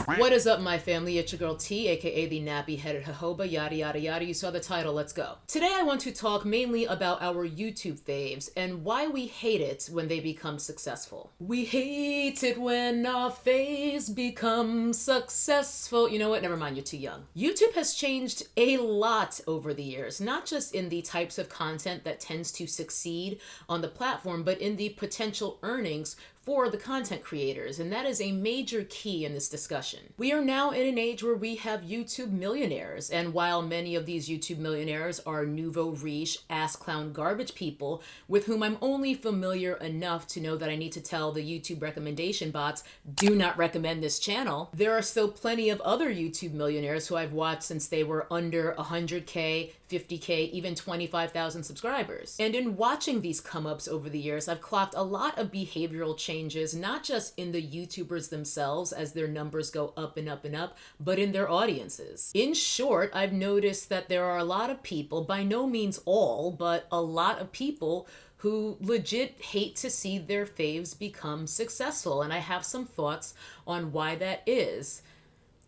What is up, my family? It's your girl T, aka the nappy-headed jojoba, yada yada yada. You saw the title, let's go. Today I want to talk mainly about our YouTube faves and why we hate it when they become successful. We hate it when our faves become successful. You know what? Never mind, you're too young. YouTube has changed a lot over the years, not just in the types of content that tends to succeed on the platform, but in the potential earnings for the content creators, and that is a major key in this discussion. We are now in an age where we have YouTube millionaires, and while many of these YouTube millionaires are nouveau riche, ass clown garbage people with whom I'm only familiar enough to know that I need to tell the YouTube recommendation bots, do not recommend this channel, there are still plenty of other YouTube millionaires who I've watched since they were under 100K, 50K, even 25,000 subscribers. And in watching these come-ups over the years, I've clocked a lot of behavioral changes, not just in the YouTubers themselves as their numbers go up and up and up, but in their audiences. In short, I've noticed that there are a lot of people, by no means all, but a lot of people who legit hate to see their faves become successful. And I have some thoughts on why that is.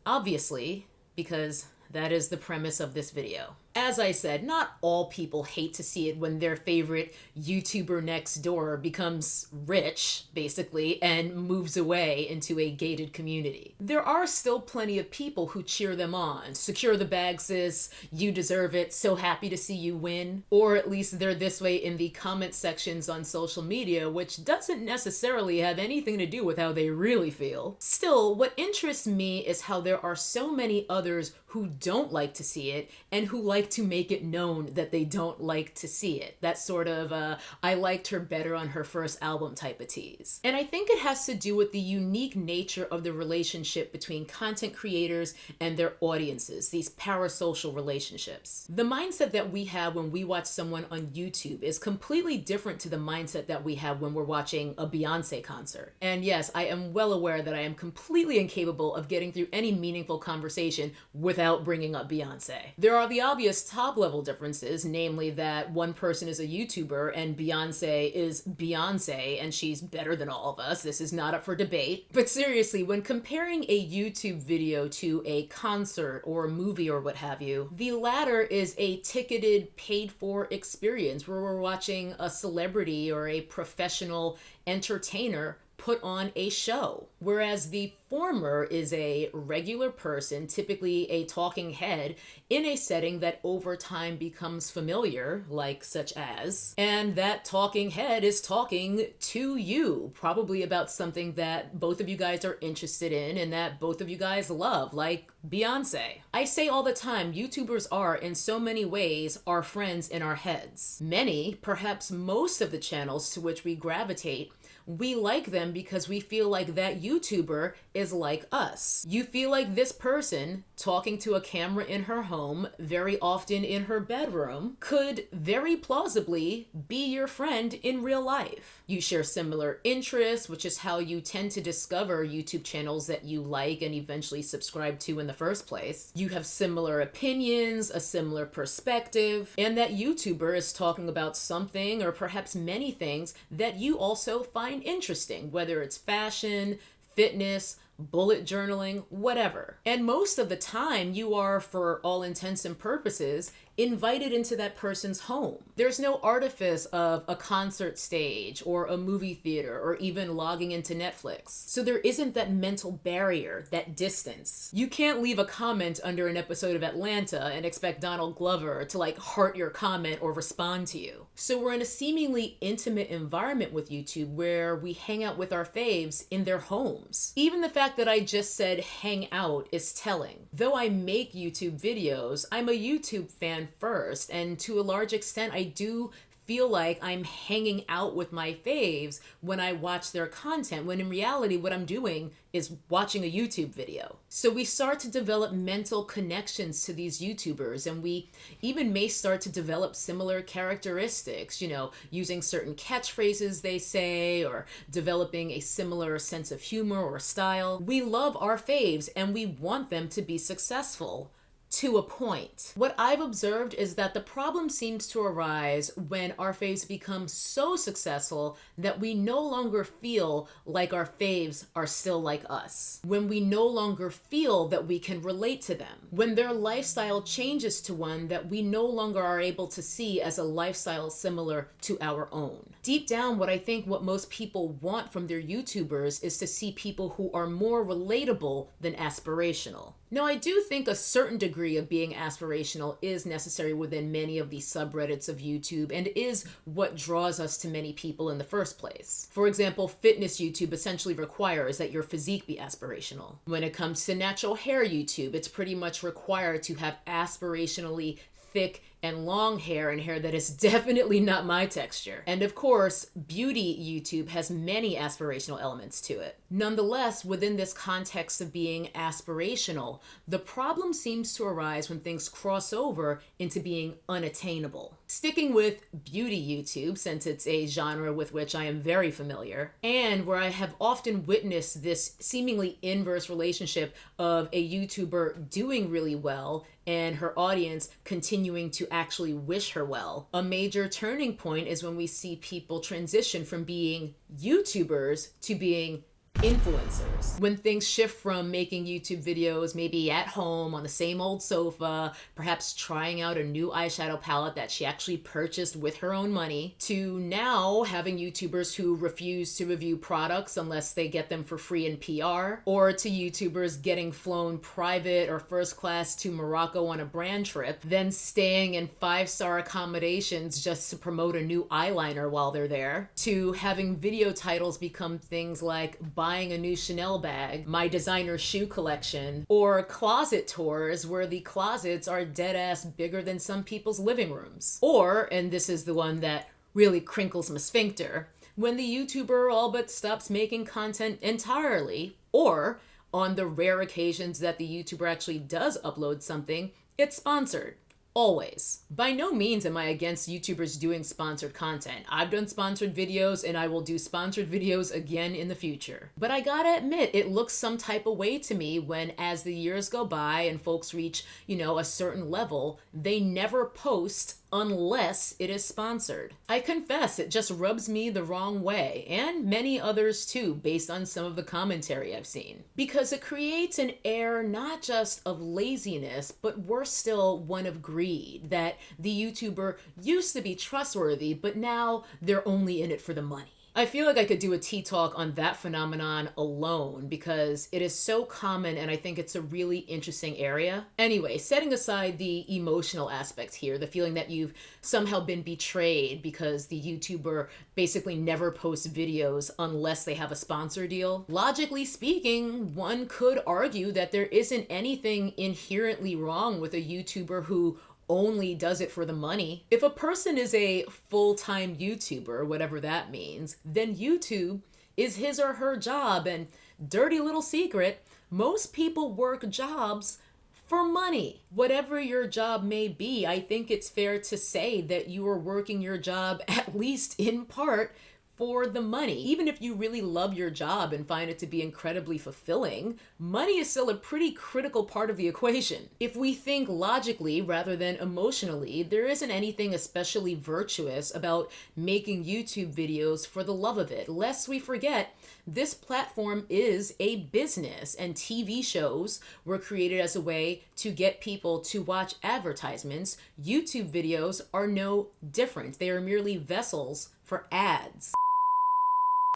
Obviously, because that is the premise of this video. As I said, not all people hate to see it when their favorite YouTuber next door becomes rich, basically, and moves away into a gated community. There are still plenty of people who cheer them on. Secure the bag, sis. You deserve it. So happy to see you win. Or at least they're this way in the comment sections on social media, which doesn't necessarily have anything to do with how they really feel. Still, what interests me is how there are so many others who don't like to see it and who like to make it known that they don't like to see it. That sort of, I liked her better on her first album type of tease. And I think it has to do with the unique nature of the relationship between content creators and their audiences, these parasocial relationships. The mindset that we have when we watch someone on YouTube is completely different to the mindset that we have when we're watching a Beyonce concert. And yes, I am well aware that I am completely incapable of getting through any meaningful conversation without bringing up Beyonce. There are the obvious top level differences, namely that one person is a YouTuber and Beyonce is Beyonce and she's better than all of us. This is not up for debate. But seriously, when comparing a YouTube video to a concert or a movie or what have you, the latter is a ticketed, paid for experience where we're watching a celebrity or a professional entertainer put on a show, whereas the former is a regular person, typically a talking head, in a setting that over time becomes familiar, like such as, and that talking head is talking to you, probably about something that both of you guys are interested in and that both of you guys love, like Beyonce. I say all the time, YouTubers are, in so many ways, our friends in our heads. Many, perhaps most of the channels to which we gravitate, we like them because we feel like that YouTuber is like us. You feel like this person talking to a camera in her home, very often in her bedroom, could very plausibly be your friend in real life. You share similar interests, which is how you tend to discover YouTube channels that you like and eventually subscribe to in the first place. You have similar opinions, a similar perspective, and that YouTuber is talking about something or perhaps many things that you also find interesting, whether it's fashion, fitness, bullet journaling, whatever. And most of the time you are, for all intents and purposes, invited into that person's home. There's no artifice of a concert stage or a movie theater or even logging into Netflix. So there isn't that mental barrier, that distance. You can't leave a comment under an episode of Atlanta and expect Donald Glover to like heart your comment or respond to you. So we're in a seemingly intimate environment with YouTube where we hang out with our faves in their homes. Even the fact that I just said hang out is telling. Though I make YouTube videos, I'm a YouTube fan first, and to a large extent I do feel like I'm hanging out with my faves when I watch their content, when in reality what I'm doing is watching a YouTube video. So we start to develop mental connections to these YouTubers, and we even may start to develop similar characteristics, you know, using certain catchphrases they say, or developing a similar sense of humor or style. We love our faves and we want them to be successful. to a point. What I've observed is that the problem seems to arise when our faves become so successful that we no longer feel like our faves are still like us. When we no longer feel that we can relate to them. When their lifestyle changes to one that we no longer are able to see as a lifestyle similar to our own. Deep down, what most people want from their YouTubers is to see people who are more relatable than aspirational. Now, I do think a certain degree of being aspirational is necessary within many of the subreddits of YouTube and is what draws us to many people in the first place. For example, fitness YouTube essentially requires that your physique be aspirational. When it comes to natural hair YouTube, it's pretty much required to have aspirationally thick and long hair, and hair that is definitely not my texture. And of course, beauty YouTube has many aspirational elements to it. Nonetheless, within this context of being aspirational, the problem seems to arise when things cross over into being unattainable. Sticking with beauty YouTube, since it's a genre with which I am very familiar, and where I have often witnessed this seemingly inverse relationship of a YouTuber doing really well and her audience continuing to actually wish her well. A major turning point is when we see people transition from being YouTubers to being influencers. When things shift from making YouTube videos maybe at home on the same old sofa, perhaps trying out a new eyeshadow palette that she actually purchased with her own money, to now having YouTubers who refuse to review products unless they get them for free in PR, or to YouTubers getting flown private or first class to Morocco on a brand trip, then staying in 5-star accommodations just to promote a new eyeliner while they're there, to having video titles become things like buying a new Chanel bag, my designer shoe collection, or closet tours where the closets are dead ass bigger than some people's living rooms. Or, and this is the one that really crinkles my sphincter, when the YouTuber all but stops making content entirely, or on the rare occasions that the YouTuber actually does upload something, it's sponsored. Always. By no means am I against YouTubers doing sponsored content. I've done sponsored videos and I will do sponsored videos again in the future. But I gotta admit, it looks some type of way to me when as the years go by and folks reach, a certain level, they never post unless it is sponsored. I confess, it just rubs me the wrong way, and many others too, based on some of the commentary I've seen. Because it creates an air not just of laziness, but worse still, one of greed, that the YouTuber used to be trustworthy, but now they're only in it for the money. I feel like I could do a tea talk on that phenomenon alone because it is so common and I think it's a really interesting area. Anyway, setting aside the emotional aspect here, the feeling that you've somehow been betrayed because the YouTuber basically never posts videos unless they have a sponsor deal. Logically speaking, one could argue that there isn't anything inherently wrong with a YouTuber who only does it for the money. If a person is a full-time YouTuber, whatever that means, then YouTube is his or her job. And dirty little secret, most people work jobs for money. Whatever your job may be, I think it's fair to say that you are working your job at least in part for the money. Even if you really love your job and find it to be incredibly fulfilling, money is still a pretty critical part of the equation. If we think logically rather than emotionally, there isn't anything especially virtuous about making YouTube videos for the love of it. Lest we forget, this platform is a business, and TV shows were created as a way to get people to watch advertisements. YouTube videos are no different. They are merely vessels for ads.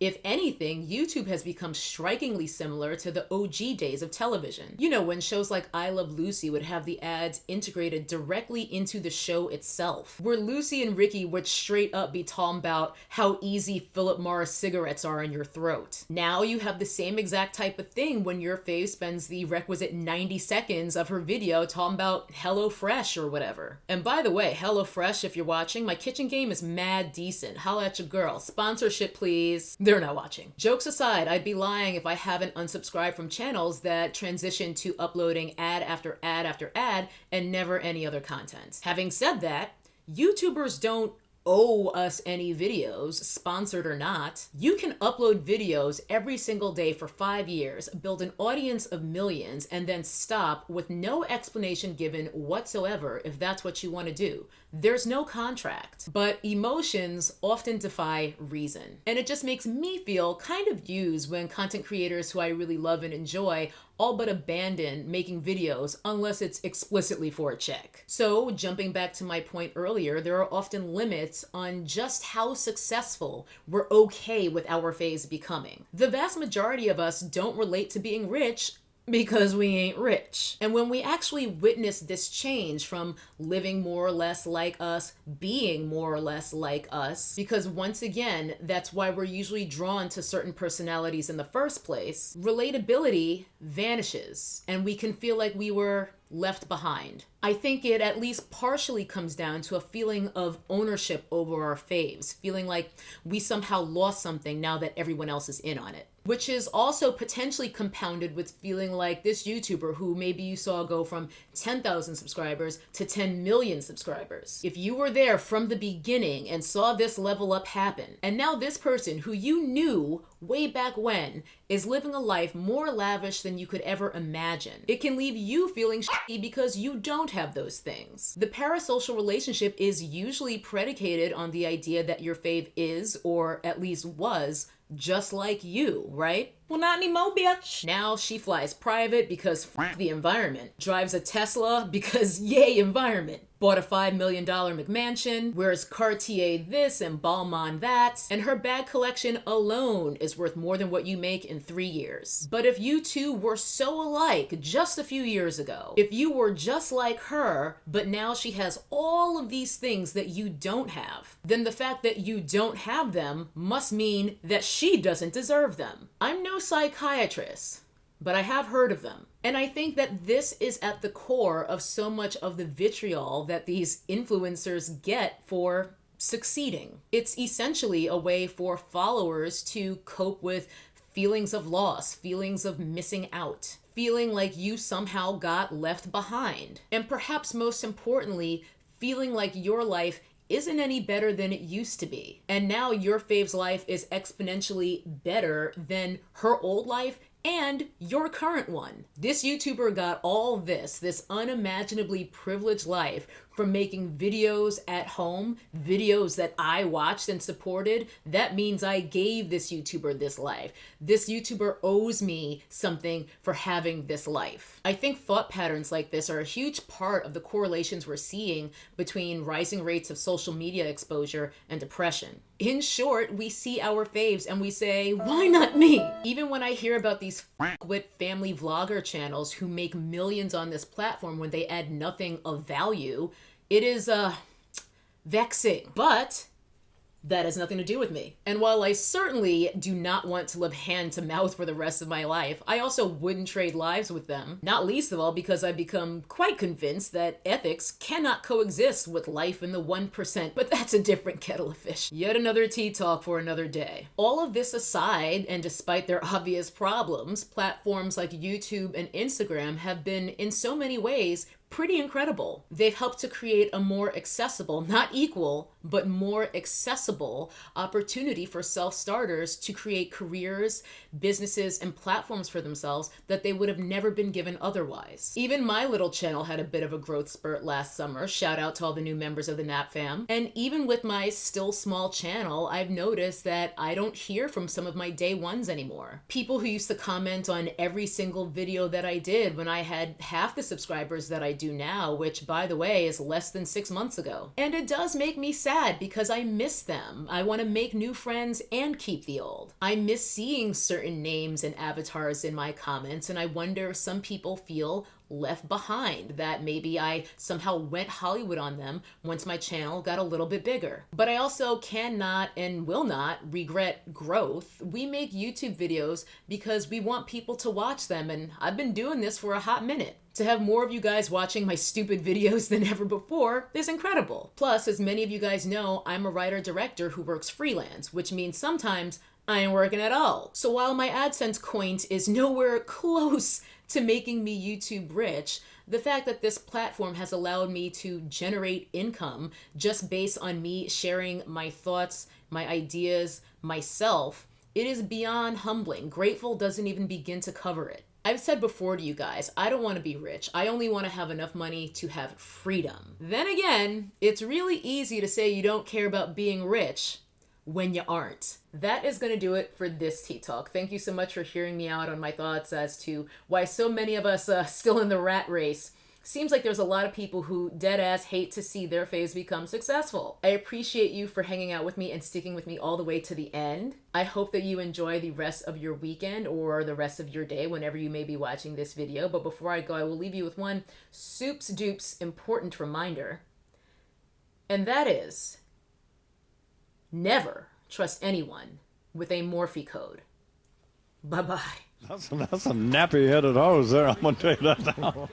If anything, YouTube has become strikingly similar to the OG days of television. When shows like I Love Lucy would have the ads integrated directly into the show itself. Where Lucy and Ricky would straight up be talking about how easy Philip Morris cigarettes are in your throat. Now you have the same exact type of thing when your fave spends the requisite 90 seconds of her video talking about HelloFresh or whatever. And by the way, HelloFresh, if you're watching, my kitchen game is mad decent. Holla at your girl. Sponsorship, please. They're not watching. Jokes aside, I'd be lying if I haven't unsubscribed from channels that transition to uploading ad after ad after ad and never any other content. Having said that, YouTubers don't owe us any videos, sponsored or not. You can upload videos every single day for 5 years, build an audience of millions, and then stop with no explanation given whatsoever if that's what you want to do. There's no contract. But emotions often defy reason. And it just makes me feel kind of used when content creators who I really love and enjoy all but abandon making videos unless it's explicitly for a check. So jumping back to my point earlier, there are often limits on just how successful we're okay with our phase becoming. The vast majority of us don't relate to being rich because we ain't rich. And when we actually witness this change from living more or less like us, being more or less like us, because once again, that's why we're usually drawn to certain personalities in the first place, relatability vanishes and we can feel like we were left behind. I think it at least partially comes down to a feeling of ownership over our faves, feeling like we somehow lost something now that everyone else is in on it. Which is also potentially compounded with feeling like this YouTuber who maybe you saw go from 10,000 subscribers to 10 million subscribers. If you were there from the beginning and saw this level up happen, and now this person who you knew way back when is living a life more lavish than you could ever imagine, it can leave you feeling shitty because you don't have those things. The parasocial relationship is usually predicated on the idea that your fave is, or at least was, just like you, right? Well, not anymore, bitch. Now she flies private because f the environment. Drives a Tesla because yay environment. Bought a $5 million McMansion, wears Cartier this and Balmain that, and her bag collection alone is worth more than what you make in 3 years. But if you two were so alike just a few years ago, if you were just like her, but now she has all of these things that you don't have, then the fact that you don't have them must mean that she doesn't deserve them. I'm no psychiatrist, but I have heard of them. And I think that this is at the core of so much of the vitriol that these influencers get for succeeding. It's essentially a way for followers to cope with feelings of loss, feelings of missing out, feeling like you somehow got left behind. And perhaps most importantly, feeling like your life isn't any better than it used to be. And now your fave's life is exponentially better than her old life and your current one. This YouTuber got all this unimaginably privileged life from making videos at home, videos that I watched and supported. That means I gave this YouTuber this life. This YouTuber owes me something for having this life. I think thought patterns like this are a huge part of the correlations we're seeing between rising rates of social media exposure and depression. In short, we see our faves and we say, why not me? Even when I hear about these f***wit family vlogger channels who make millions on this platform when they add nothing of value, it is vexing. But that has nothing to do with me. And while I certainly do not want to live hand to mouth for the rest of my life, I also wouldn't trade lives with them. Not least of all because I've become quite convinced that ethics cannot coexist with life in the 1%, but that's a different kettle of fish. Yet another tea talk for another day. All of this aside, and despite their obvious problems, platforms like YouTube and Instagram have been, in so many ways, pretty incredible. They've helped to create a more accessible, not equal, but more accessible opportunity for self-starters to create careers, businesses, and platforms for themselves that they would have never been given otherwise. Even my little channel had a bit of a growth spurt last summer. Shout out to all the new members of the Nap fam. And even with my still small channel, I've noticed that I don't hear from some of my day ones anymore. People who used to comment on every single video that I did when I had half the subscribers that I do now, which by the way is less than 6 months ago. And it does make me sad because I miss them. I want to make new friends and keep the old. I miss seeing certain names and avatars in my comments, and I wonder if some people feel left behind, that maybe I somehow went Hollywood on them once my channel got a little bit bigger. But I also cannot and will not regret growth. We make YouTube videos because we want people to watch them, and I've been doing this for a hot minute. To have more of you guys watching my stupid videos than ever before is incredible. Plus, as many of you guys know, I'm a writer-director who works freelance, which means sometimes I ain't working at all. So while my AdSense coin is nowhere close to making me YouTube rich, the fact that this platform has allowed me to generate income just based on me sharing my thoughts, my ideas, myself, it is beyond humbling. Grateful doesn't even begin to cover it. I've said before to you guys, I don't want to be rich. I only want to have enough money to have freedom. Then again, it's really easy to say you don't care about being rich when you aren't. That is going to do it for this tea talk. Thank you so much for hearing me out on my thoughts as to why so many of us still in the rat race. Seems like there's a lot of people who dead ass hate to see their faves become successful. I appreciate you for hanging out with me and sticking with me all the way to the end. I hope that you enjoy the rest of your weekend or the rest of your day whenever you may be watching this video. But before I go, I will leave you with one soups dupes important reminder. And that is, never trust anyone with a Morphe code. Bye-bye. That's a nappy-headed hose there, I'm going to tell you that now.